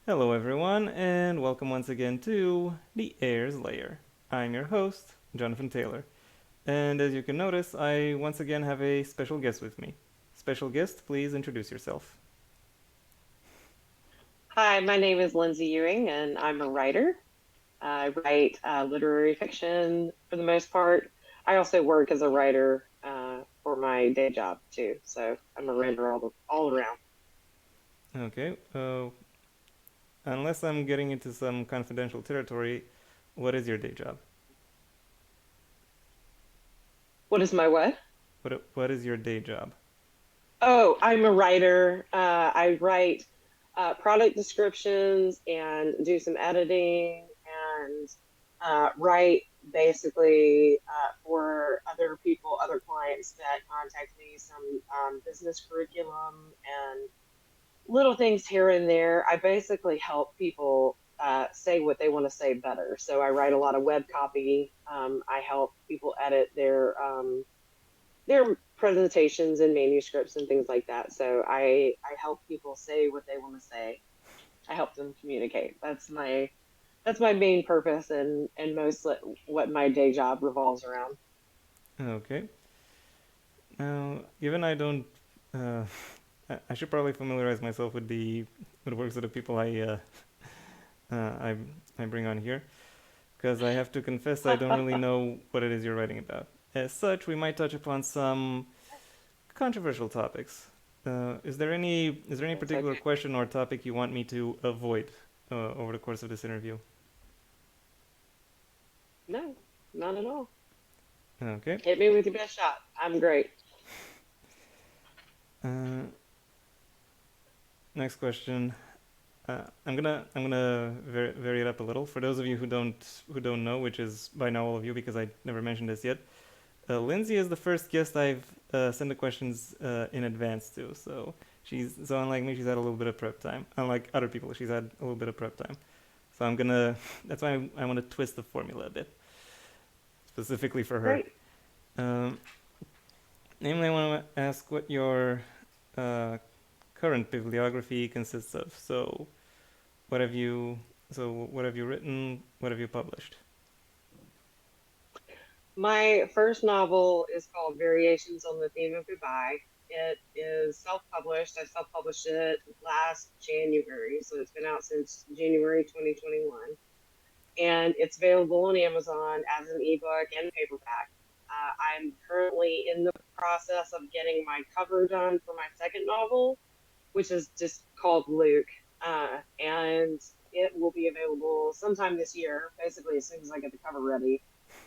Hello, everyone, and welcome once again to the Heir's Lair. I'm your host, Jonathan Taylor, and as you can notice, I once again have a special guest with me. Special guest, please introduce yourself. Hi, my name is Linsey Ewing, and I'm a writer. I write literary fiction for the most part. I also work as a writer for my day job too, so I'm a writer all around. Okay, unless I'm getting into some confidential territory, what is your day job? What is my what? What is your day job? Oh, I'm a writer. I write product descriptions and do some editing and write basically for other people, other clients that contact me, some business curriculum and little things here and there. I basically help people say what they want to say better. So I write a lot of web copy. I help people edit their presentations and manuscripts and things like that. So I help people say what they want to say. I help them communicate. That's my main purpose and most what my day job revolves around. Okay, now, given I don't, uh, I should probably familiarize myself with the works of the people uh, I, I bring on here, because I have to confess I don't really know what it is you're writing about. As such, we might touch upon some controversial topics. Is there any It's particular okay. question or topic you want me to avoid over the course of this interview? No, not at all. Okay. Hit me with your best shot. I'm great. Uh, Next question. I'm gonna vary it up a little. For those of you who don't know, which is by now all of you because I never mentioned this yet, Linsey is the first guest I've sent the questions in advance to. So unlike me, she's had a little bit of prep time. Unlike other people, she's had a little bit of prep time. So I'm gonna. That's why I want to twist the formula a bit, specifically for her. Great. Um, Namely, I want to ask what your uh, current bibliography consists of. What have you? What have you written? What have you published? My first novel is called Variations on the Theme of Goodbye. It is self-published. I self-published it last January, so it's been out since January 2021. And it's available on Amazon as an ebook and paperback. I'm currently in the process of getting my cover done for my second novel, which is just called Luke. And it will be available sometime this year. Basically, as soon as I get the cover ready,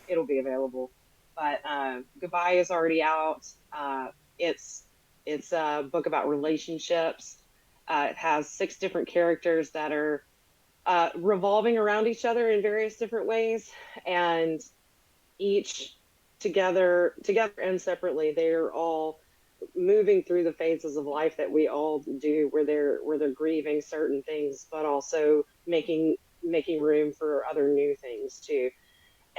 it'll be available. But Goodbye is already out. It's it's a book about relationships. It has six different characters that are revolving around each other in various different ways, and each together and separately, they're all moving through the phases of life that we all do, where they're grieving certain things, but also making room for other new things too.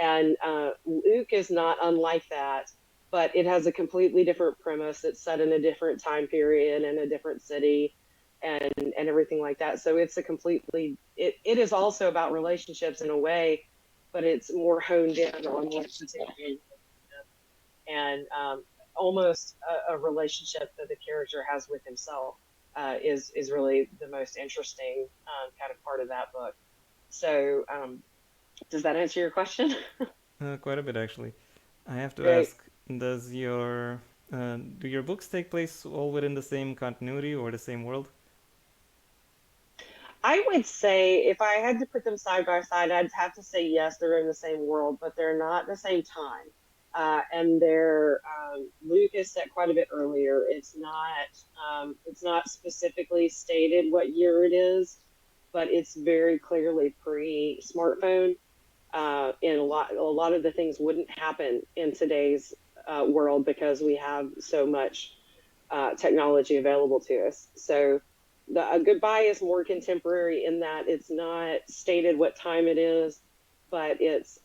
And Luke is not unlike that, but it has a completely different premise. It's set in a different time period and a different city, and everything like that. So it's a completely it is also about relationships in a way, but it's more honed in on one particular relationship and almost a relationship that the character has with himself is really the most interesting kind of part of that book. So does that answer your question? Quite a bit actually. I have to Great. ask: do your books take place all within the same continuity or the same world? I would say if I had to put them side by side, I'd have to say yes, they're in the same world, but they're not the same time. And they're Luke is set quite a bit earlier. It's not specifically stated what year it is, but it's very clearly pre-smartphone. And a lot of the things wouldn't happen in today's world because we have so much technology available to us. So the Goodbye is more contemporary in that it's not stated what time it is, but it's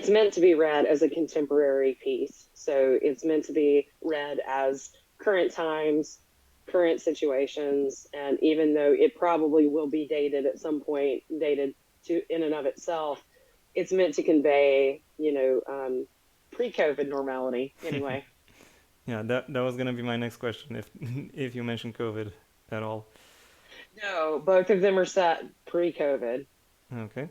meant to be read as a contemporary piece. So it's meant to be read as current times, current situations. And even though it probably will be dated at some point, dated to in and of itself, it's meant to convey, pre-COVID normality anyway. Yeah, that was gonna be my next question. If if you mentioned COVID at all. No, both of them are set pre-COVID. Okay.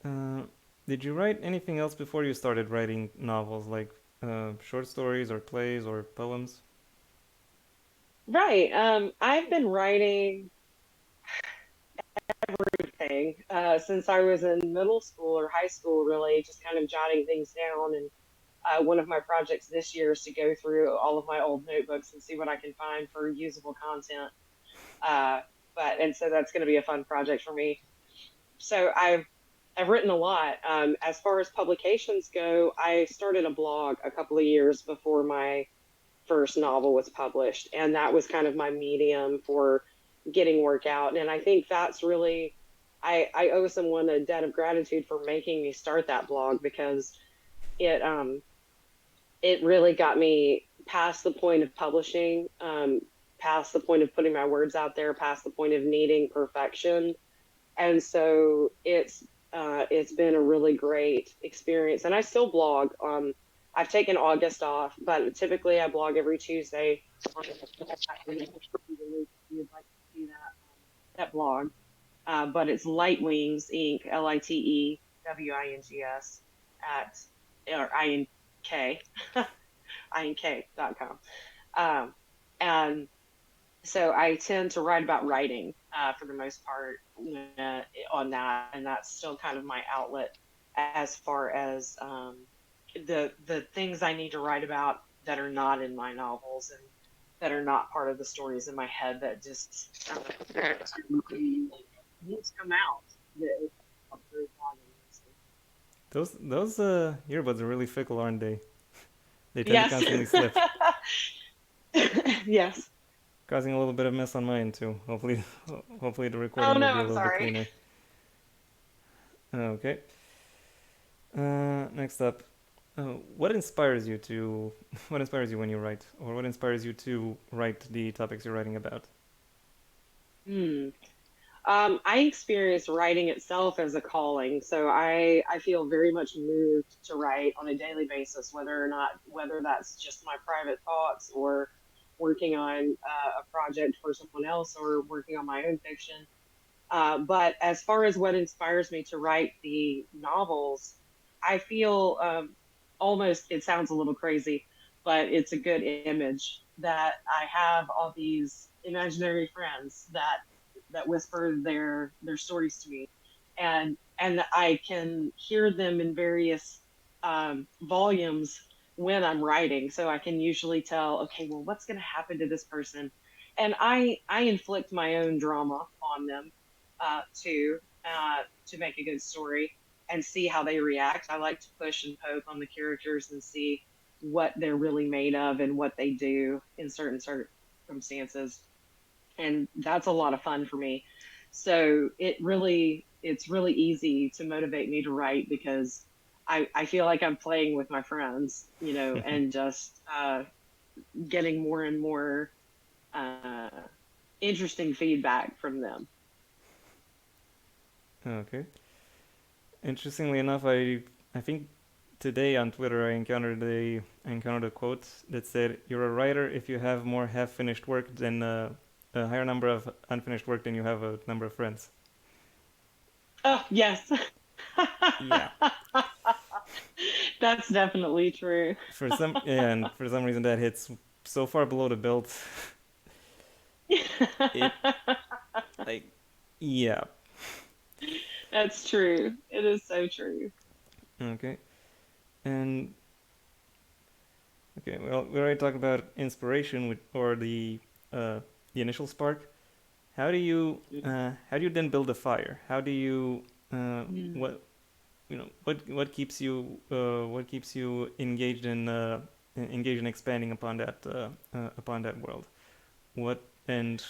Uh, did you write anything else before you started writing novels, like short stories or plays or poems? Right. I've been writing everything since I was in middle school or high school, really, just kind of jotting things down. And one of my projects this year is to go through all of my old notebooks and see what I can find for usable content. Uh, and so that's going to be a fun project for me. So I've written a lot. As far as publications go, I started a blog a couple of years before my first novel was published, and that was kind of my medium for getting work out. And I think that's really I owe someone a debt of gratitude for making me start that blog because it it really got me past the point of publishing, past the point of putting my words out there, past the point of needing perfection. And so it's been a really great experience. And I still blog. I've taken August off, but typically I blog every Tuesday. You'd like to see that blog, but it's Lightwings Inc. LITEWINGS at or INK INK.com. Um, and so I tend to write about writing for the most part on that, and that's still kind of my outlet as far as the things I need to write about that are not in my novels and that are not part of the stories in my head that just need to come out. That Those earbuds are really fickle, aren't they? They tend to Yes. constantly slip, Yes. causing a little bit of mess on mine too. Hopefully, hopefully the Oh recording no, will be a I'm little bit sorry. cleaner. Okay. Next up, what inspires you to what inspires you when you write, or what inspires you to write the topics you're writing about? Hmm. I experience writing itself as a calling, so I feel very much moved to write on a daily basis, whether that's just my private thoughts or working on a project for someone else or working on my own fiction. But as far as what inspires me to write the novels, I feel almost, it sounds a little crazy, but it's a good image that I have all these imaginary friends that whisper their stories to me, and I can hear them in various volumes when I'm writing, so I can usually tell, okay, well, what's going to happen to this person, and I inflict my own drama on them to make a good story and see how they react. I like to push and poke on the characters and see what they're really made of and what they do in certain circumstances, and that's a lot of fun for me. So it's really easy to motivate me to write because I feel like I'm playing with my friends, and just getting more and more uh, interesting feedback from them. Okay. Interestingly enough, I think today on Twitter I encountered a quote that said, "You're a writer if you have more half-finished work than a higher number of unfinished work than you have a number of friends." Oh, yes. Yeah. That's definitely true. And for some reason that hits so far below the belt. It like yeah. That's true. It is so true. Okay. And okay, well, we already talked about inspiration or uh, the initial spark. How do you then build a fire? How do you Mm. what what keeps you engaged in expanding upon that world? What and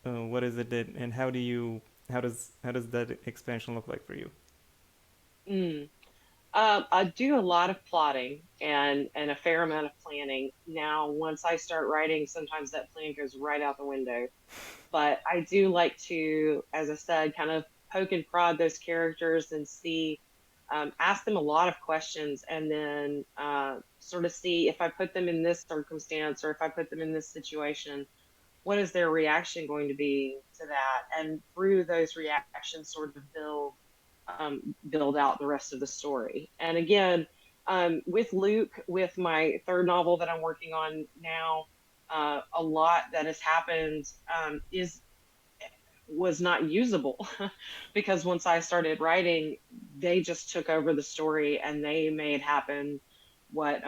what is it that and how does that expansion look like for you? Mm. I do a lot of plotting and a fair amount of planning. Now, once I start writing, sometimes that plan goes right out the window. But I do like to, as I said, kind of poke and prod those characters and see, ask them a lot of questions, and then sort of see if I put them in this circumstance or if I put them in this situation, what is their reaction going to be to that? And through those reactions, sort of build out the rest of the story. And again, with Luke, with my third novel that I'm working on now, a lot that has happened is was not usable because once I started writing, they just took over the story and they made happen what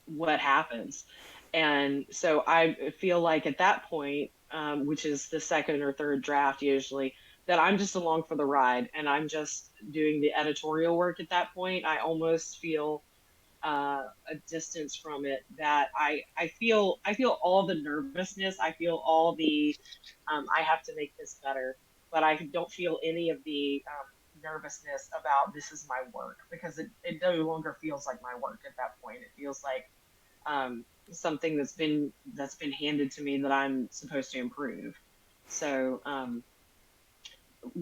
what happens. And so I feel like at that point, which is the second or third draft usually, that I'm just along for the ride and I'm just doing the editorial work at that point. I almost feel a distance from it, that I feel all the nervousness. I feel all the I have to make this better, but I don't feel any of the nervousness about this is my work, because it no longer feels like my work at that point. It feels like something that's been handed to me that I'm supposed to improve. So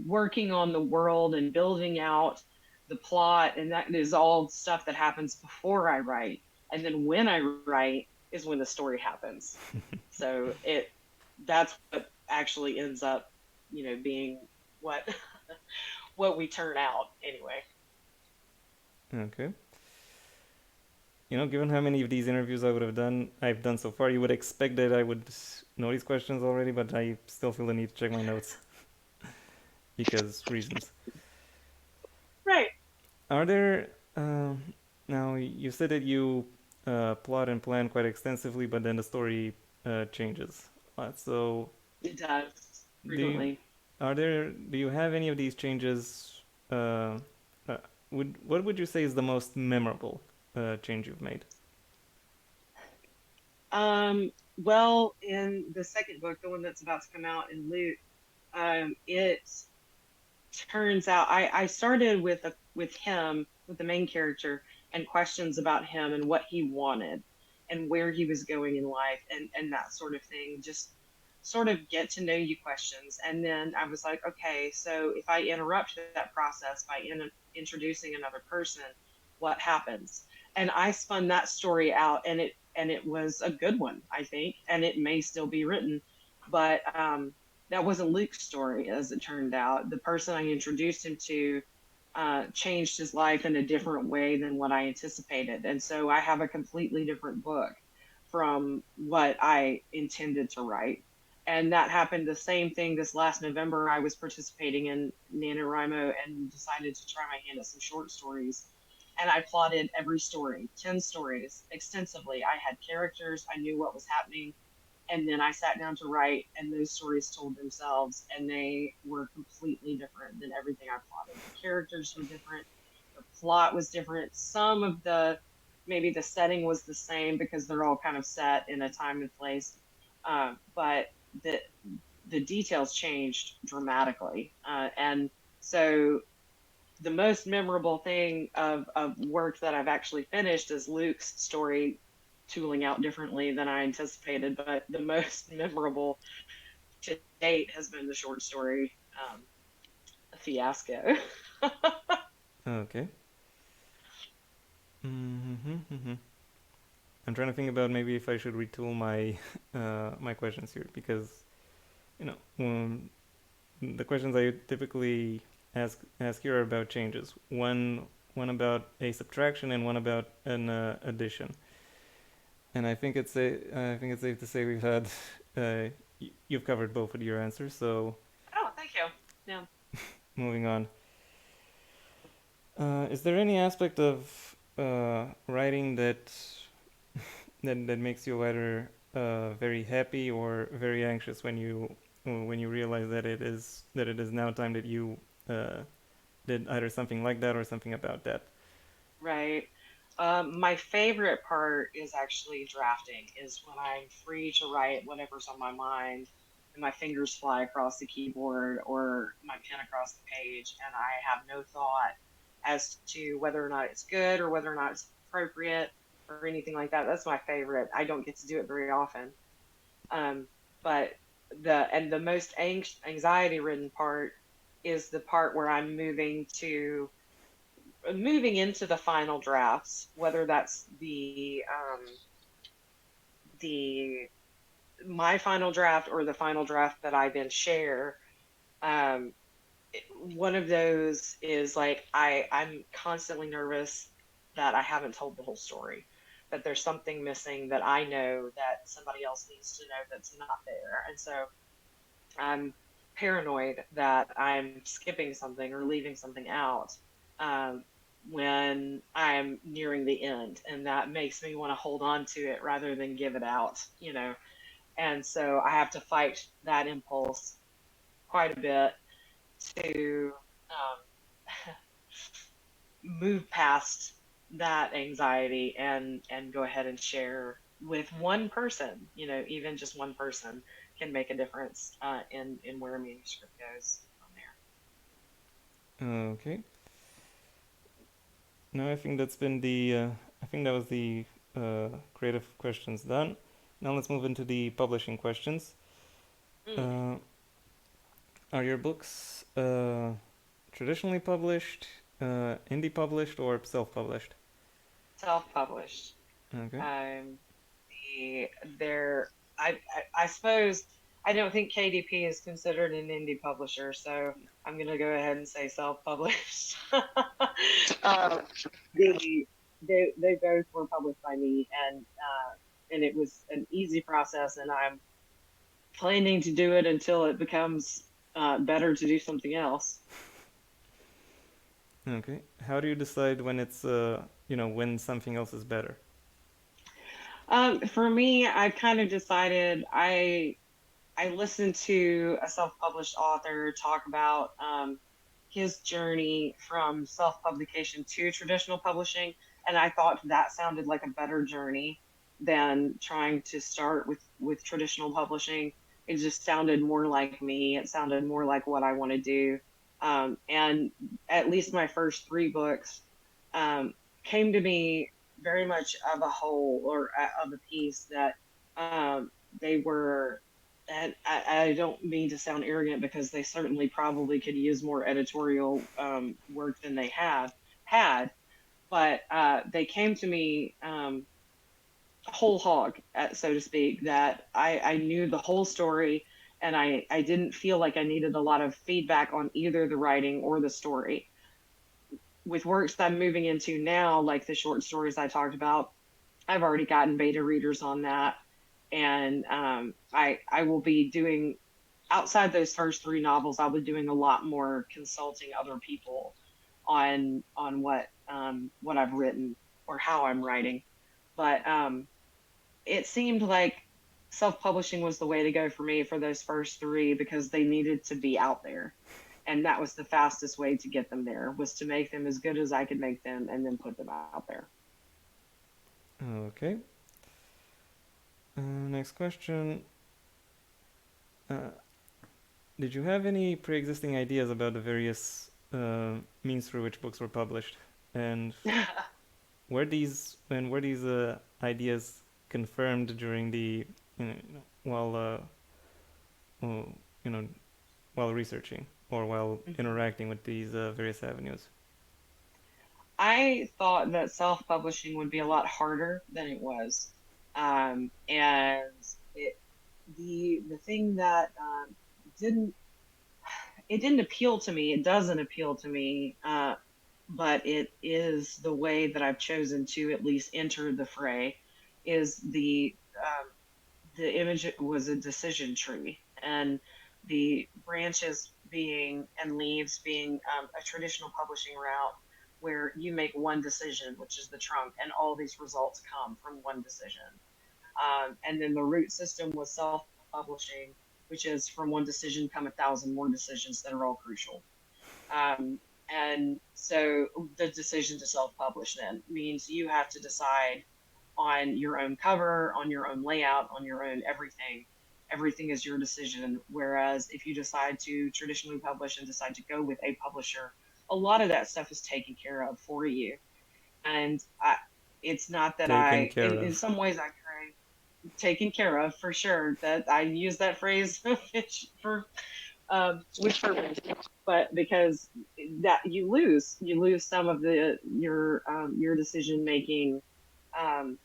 working on the world and building out the plot, and that is all stuff that happens before I write, and then when I write is when the story happens. So it that's what actually ends up, being what what we turn out anyway. Okay. Given how many of these interviews I've done so far, you would expect that I would know these questions already, but I still feel the need to check my notes because reasons. Right. Are there now? You said that you plot and plan quite extensively, but then the story changes. So, It does do you frequently. do you have any of these changes? Uh, would what would you say is the most memorable change you've made? Well, in the second book, the one that's about to come out in Luke, it turns out I started with him, with the main character, and questions about him and what he wanted and where he was going in life, and that sort of thing. Just sort of get to know you questions. And then I was like, okay, so if I interrupt that process by introducing another person, what happens? And I spun that story out, and it was a good one, I think, and it may still be written, but that wasn't Luke's story, as it turned out. The person I introduced him to changed his life in a different way than what I anticipated. And so I have a completely different book from what I intended to write. And that happened the same thing this last November. I was participating in NaNoWriMo and decided to try my hand at some short stories. And I plotted every story, 10 stories, extensively. I had characters, I knew what was happening, and then I sat down to write, and those stories told themselves, and they were completely different than everything I plotted. The characters were different, the plot was different. Some of the maybe the setting was the same because they're all kind of set in a time and place, but the the details changed dramatically, and so the most memorable thing of work that I've actually finished is Luke's story tooling out differently than I anticipated. But the most memorable to date has been the short story, Fiasco. Okay. Mm-hmm. I'm trying to think about maybe if I should retool my my questions here because the questions I typically ask here are about changes. One about a subtraction and one about an addition. And I think it's safe to say we've had you've covered both of your answers. So Oh, thank you. Yeah. moving on, is there any aspect of writing that makes you either very happy or very anxious when you realize that it is now time that you did either something like that or something about that? Right. My favorite part is actually drafting, is when I'm free to write whatever's on my mind and my fingers fly across the keyboard or my pen across the page and I have no thought as to whether or not it's good or whether or not it's appropriate or anything like that. That's my favorite. I don't get to do it very often. Um, but the most anxiety ridden part is the part where I'm moving into the final drafts, whether that's the my final draft or the final draft that I then share. Um, One of those is like I'm constantly nervous that I haven't told the whole story, that there's something missing that I know that somebody else needs to know that's not there, and so I'm paranoid that I'm skipping something or leaving something out um, when I'm nearing the end, and that makes me want to hold on to it rather than give it out, you know. And so I have to fight that impulse quite a bit to move past that anxiety and go ahead and share with one person. You know, even just one person can make a difference in where a manuscript goes from Okay. No, I think that's been the. I think that was the creative questions done. Now let's move into the publishing questions. there. Uh, are your books traditionally published, indie published, or self-published? Self-published. Okay. Um, the there I suppose I don't think KDP is considered an indie publisher, so I'm gonna go ahead and say self-published. um, they both were published by me, and it was an easy process, and I'm planning to do it until it becomes better to do something else. Okay. How do you decide when it's when something else is better? For me, I've kind of decided I listened to a self-published author talk about his journey from self-publication to traditional publishing, and I thought that sounded like a better journey than trying to start with traditional publishing. It just sounded more like me. It sounded more like what I want to do. And at least my first three books um, came to me very much of a whole or of a piece that they were, and I don't mean to sound arrogant because they certainly probably could use more editorial work than they have had, but they came to me whole hog, so to speak, that I knew the whole story, and I didn't feel like I needed a lot of feedback on either the writing or the story. With works that I'm moving into now, like the short stories I talked about, I've already gotten beta readers on that, and I will be doing outside those first three novels. I'll be doing a lot more consulting other people on what I've written or how I'm writing. But it seemed like self-publishing was the way to go for me for those first three because they needed to be out there, and that was the fastest way to get them there, was to make them as good as I could make them and then put them out there. Okay. Next question. Uh, did you have any pre-existing ideas about the various means through which books were published, and were these ideas confirmed during the while well, you know while researching or while interacting with these various avenues? I thought that self-publishing would be a lot harder than it was, and it the thing that didn't it didn't appeal to me. It doesn't appeal to me, but it is the way that I've chosen to at least enter the fray. Is the image was a decision tree, and the branches being and leaves being a traditional publishing route where you make one decision, which is the trunk, and all these results come from one decision. And then the root system was self publishing, which is from one decision come a thousand more decisions that are all crucial. Um, and so the decision to self publish then means you have to decide on your own cover, on your own layout, on your own everything. Everything is your decision. Whereas if you decide to traditionally publish and decide to go with a publisher, a lot of that stuff is taken care of for you. And it's not that Taken I, care in of. some ways, I crave taken care of for sure. That I use that phrase for with purpose, but because that you lose some of your decision making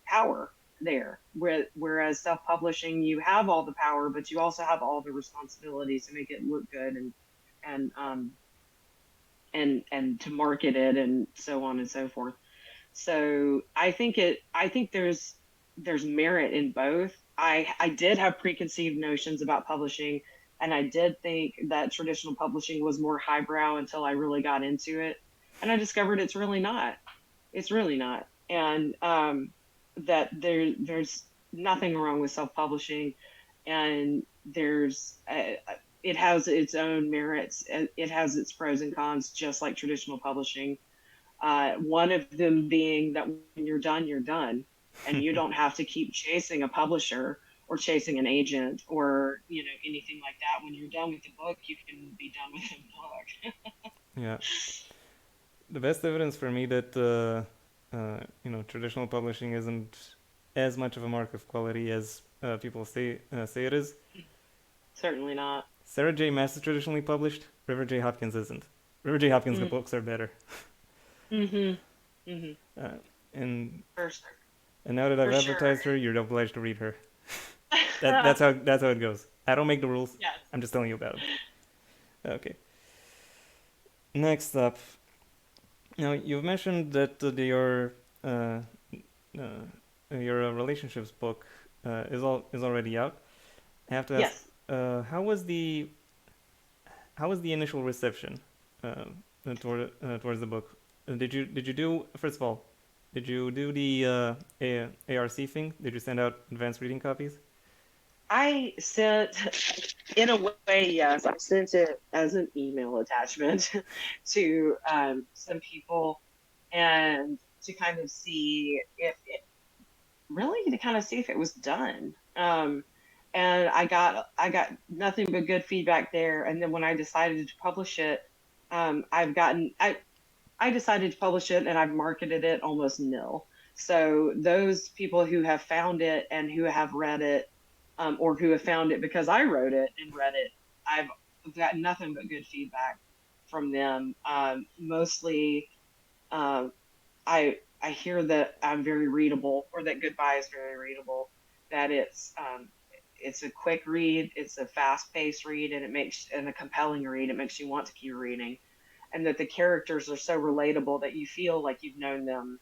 power there. Whereas self publishing, you have all the power, but you also have all the responsibilities to make it look good and and to market it and so on and so forth. So I think there's merit in both. I did have preconceived notions about publishing, and I did think that traditional publishing was more highbrow until I really got into it. And I discovered it's really not. It's really not. And that there's nothing wrong with self-publishing, and there's it has its own merits. It has its pros and cons, just like traditional publishing. One of them being that when you're done, and you don't have to keep chasing a publisher or chasing an agent or anything like that. When you're done with the book, you can be done with the book. Yeah. The best evidence for me that traditional publishing isn't as much of a mark of quality as people say it is. Certainly not. Sarah J. Maas is traditionally published. River J. Hopkins isn't. River J. Hopkins' Mm. books are better. Mm-hmm. Mm-hmm. Uh, and For sure. and now that I've For sure. advertised her, you're obliged to read her. That's how it goes. I don't make the rules. Yes. I'm just telling you about them. Okay. Next up, now you've mentioned that uh, your relationships book is already out. I have to ask, Yes. how was the initial reception uh, towards the book? Did you do, first of all, did you do the ARC thing? Did you send out advanced reading copies? I sent, in a way, yes, I sent it as an email attachment to some people, and to kind of see if it really to kind of see if it was done. And I got nothing but good feedback there. And then when I decided to publish it, I've gotten I decided to publish it and I've marketed it almost nil. So those people who have found it and who have read it, or who have found it because I wrote it and read it, I've gotten nothing but good feedback from them. Mostly, um, I hear that I'm very readable, or that Goodbye is very readable. That it's a quick read, it's a fast paced read, and a compelling read. It makes you want to keep reading, and that the characters are so relatable that you feel like you've known them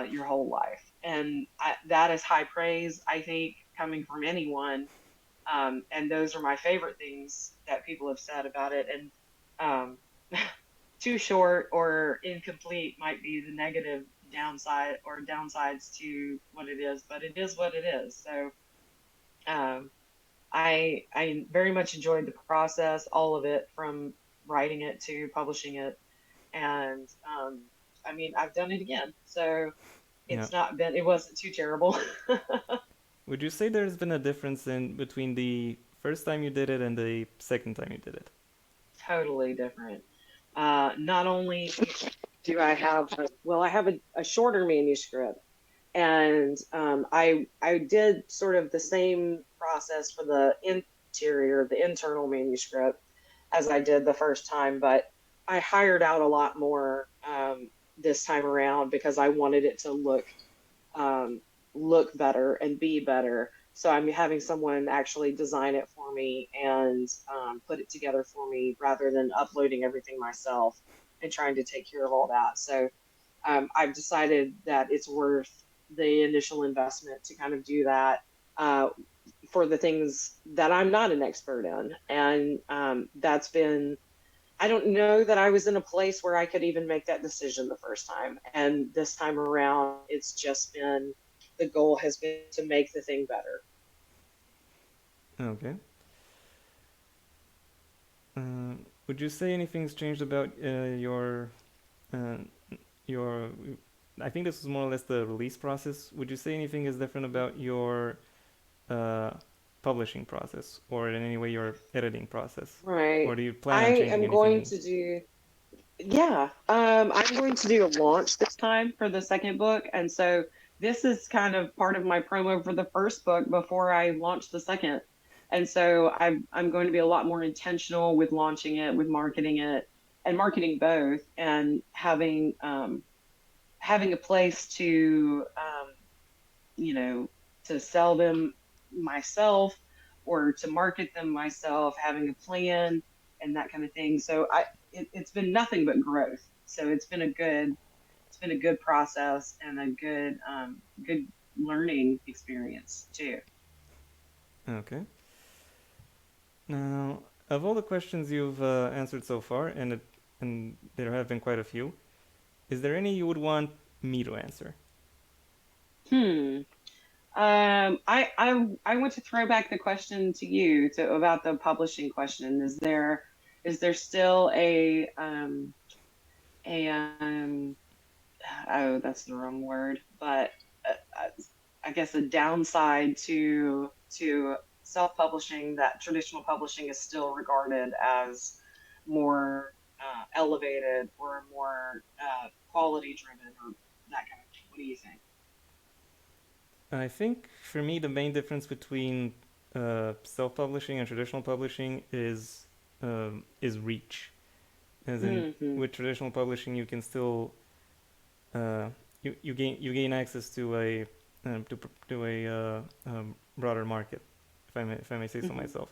your whole life. And that is high praise, I think, coming from anyone. And those are my favorite things that people have said about it. And um, too short or incomplete might be the negative downside or downsides to what it is, but it is what it is. So um, I very much enjoyed the process, all of it, from writing it to publishing it, and I mean I've done it again, so Yeah. it wasn't too terrible. Would you say there's been a difference in between the first time you did it and the second time you did it? Totally different. Not only do I have I have a shorter manuscript, and I did sort of the same process for the interior, the internal manuscript, as I did the first time, but I hired out a lot more this time around because I wanted it to um, look better and be better. So I'm having someone actually design it for me and put it together for me rather than uploading everything myself and trying to take care of all that. So I've decided that it's worth the initial investment to kind of do that uh, for the things that I'm not an expert in. And that's been, I don't know that I was in a place where I could even make that decision the first time. And this time around, it's just been, the goal has been to make the thing better. Okay. Uh, would you say anything's changed about uh, your? I think this was more or less the release process. Would you say anything is different about your uh, publishing process, or in any way your editing process, Right. or do you plan I on changing am going anything? to do Yeah, I'm going to do a launch this time for the second book, and so this is kind of part of my promo for the first book before I launch the second. And so I'm going to be a lot more intentional with launching it, with marketing it, and marketing both, and having a place to you know, to sell them myself or to market them myself, having a plan and that kind of thing. So it's been nothing but growth. So it's been a good process and a good learning experience too. Okay. Now, of all the questions you've answered so far, and there have been quite a few, is there any you would want me to answer? Hmm. I want to throw back the question to you to about the publishing question. Is there still a oh, that's the wrong word, but uh, uh, I guess a downside to self-publishing, that traditional publishing is still regarded as more elevated or more quality driven or that kind of thing. What do you think? I think for me the main difference between self-publishing and traditional publishing is reach. As in, Mm-hmm. with traditional publishing, you can still uh, you gain access to a broader market, if I may say so Mm-hmm. myself,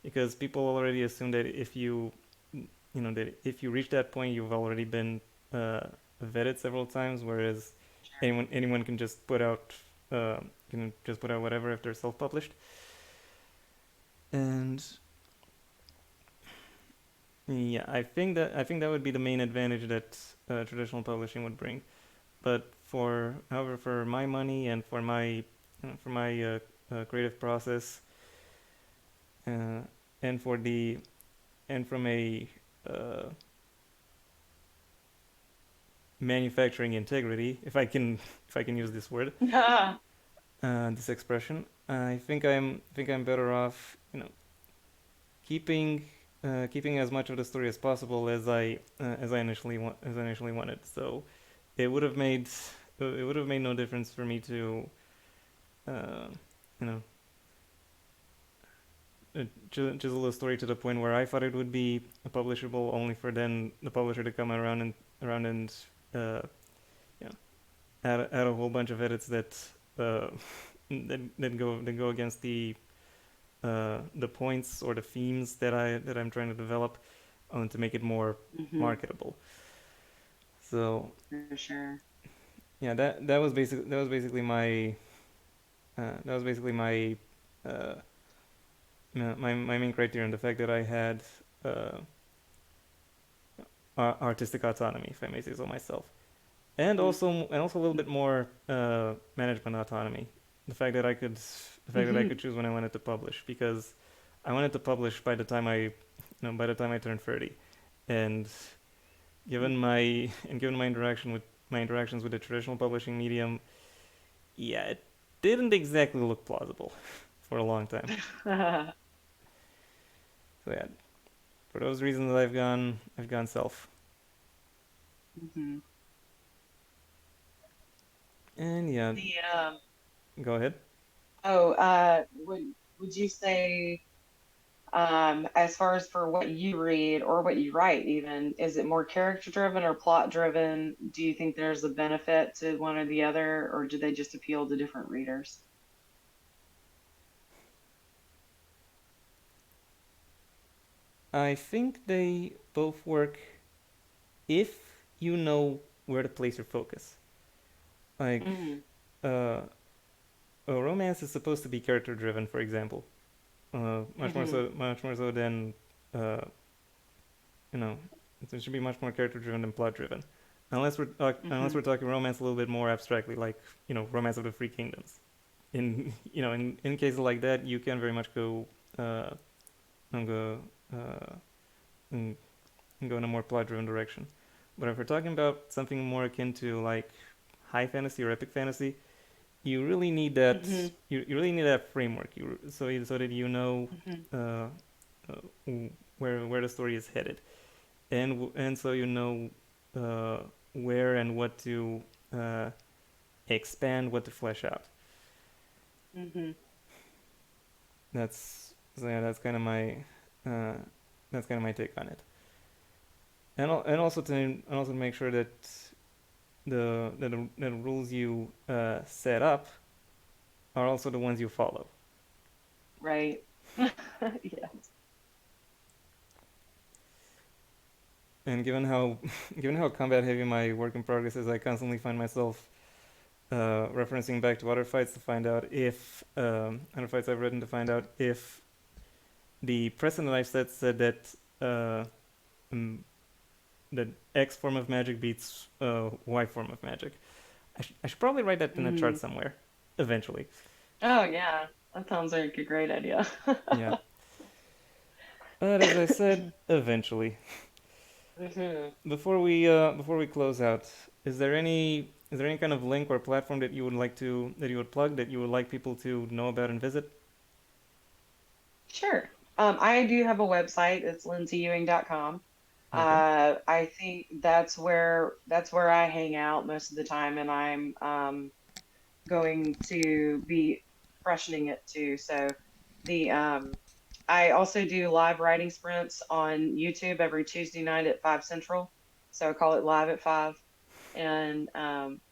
because people already assume that that if you reach that point, you've already been uh, vetted several times, whereas Sure. anyone uh, can just put out whatever if they're self-published. And yeah, I think that would be the main advantage that traditional publishing would bring. But however, for my money and for my creative process, uh, and for the and from a uh, manufacturing integrity, if I can use this word, this expression, I think I'm better off, keeping keeping as much of the story as possible as I initially wanted. So it would have made it would have made no difference for me to uh, you know chisel a story to the point where I thought it would be publishable, only for then the publisher to come around and uh, you know add a whole bunch of edits uh, that go against the points or the themes that I'm trying to develop, to make it more Mm-hmm. marketable. So For sure. yeah, that was basically my uh, my main criterion, the fact that I had uh, artistic autonomy, if I may say so myself, Mm-hmm. and also a little bit more management autonomy. The fact that I Mm-hmm. could choose when I wanted to publish, because I wanted to publish by the time by the time I turned 30, and given my interactions with the traditional publishing medium, yeah, it didn't exactly look plausible for a long time. So yeah, for those reasons, I've gone self. Mm-hmm. And yeah, The go ahead. oh, would you say, as far as for what you read or what you write, even, is it more character driven or plot driven? Do you think there's a benefit to one or the other, or do they just appeal to different readers? I think they both work if you know where to place your focus. Like, Mm-hmm. uh, a romance is supposed to be character driven, for example. Mm-hmm. Much more so than, uh, you know, it should be much more character driven than plot driven. Unless Mm-hmm. we're talking romance a little bit more abstractly, like Romance of the Three Kingdoms. In cases like that, you can very much uh, go uh, and go in a more plot driven direction. But if we're talking about something more akin to like high fantasy or epic fantasy, Mm-hmm. you really need that framework. So that you know Mm-hmm. uh, uh, where the story is headed. and so you know where and what to uh, expand, what to flesh out. Mhm. That's so yeah, uh, that's kind of my take on it. And also to make sure that the rules you set up are also the ones you follow. Right. Yeah. And given how given how combat heavy my work in progress is, I constantly find myself referencing back to other fights to find out if other fights I've written to find out if the precedent I've set said that mm, that X form of magic beats Y form of magic. I should probably write that in a chart Mm. somewhere, eventually. Oh yeah, that sounds like a great idea. Yeah, but as I said, eventually. Mhm. Before we close out, is there any kind of link or platform that you would like to that you would plug that you would like people to know about and visit? Sure. I do have a website. It's lindseyewing.com. Okay. I think that's where I hang out most of the time, and I'm going to be freshening it too. So the I also do live writing sprints on YouTube every Tuesday night at 5 Central. So I call it Live at 5, and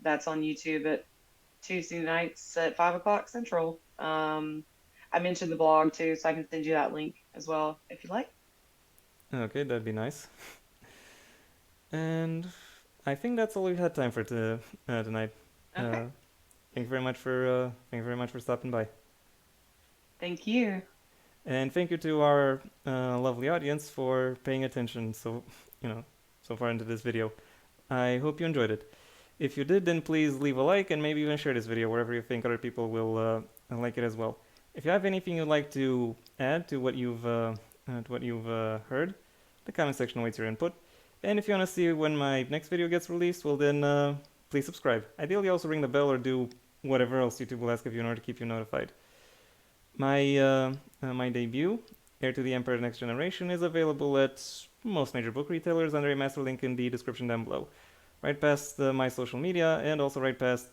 that's on YouTube at Tuesday nights at 5 o'clock Central. I mentioned the blog too, so I can send you that link as well if you like. Okay, that'd be nice. And I think that's all we've had time for tonight. Okay. Uh, thank you very much for stopping by, Thank you. and thank you to our lovely audience for paying attention so far into this video. I hope you enjoyed it. If you did, then please leave a like and maybe even share this video wherever you think other people will like it as well. If you have anything you'd like to add to what you've heard, the comment section awaits your input. And if you want to see when my next video gets released, well then please subscribe. Ideally, also ring the bell or do whatever else YouTube will ask of you in order to keep you notified. My debut, Heir to the Empire: The Next Generation, is available at most major book retailers under a master link in the description down below, right past my social media, and also right past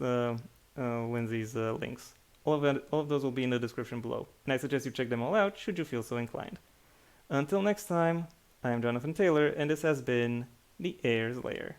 Linsey's links. All of those will be in the description below, and I suggest you check them all out should you feel so inclined. Until next time, I am Jonathan Taylor, and this has been the Heir's Lair.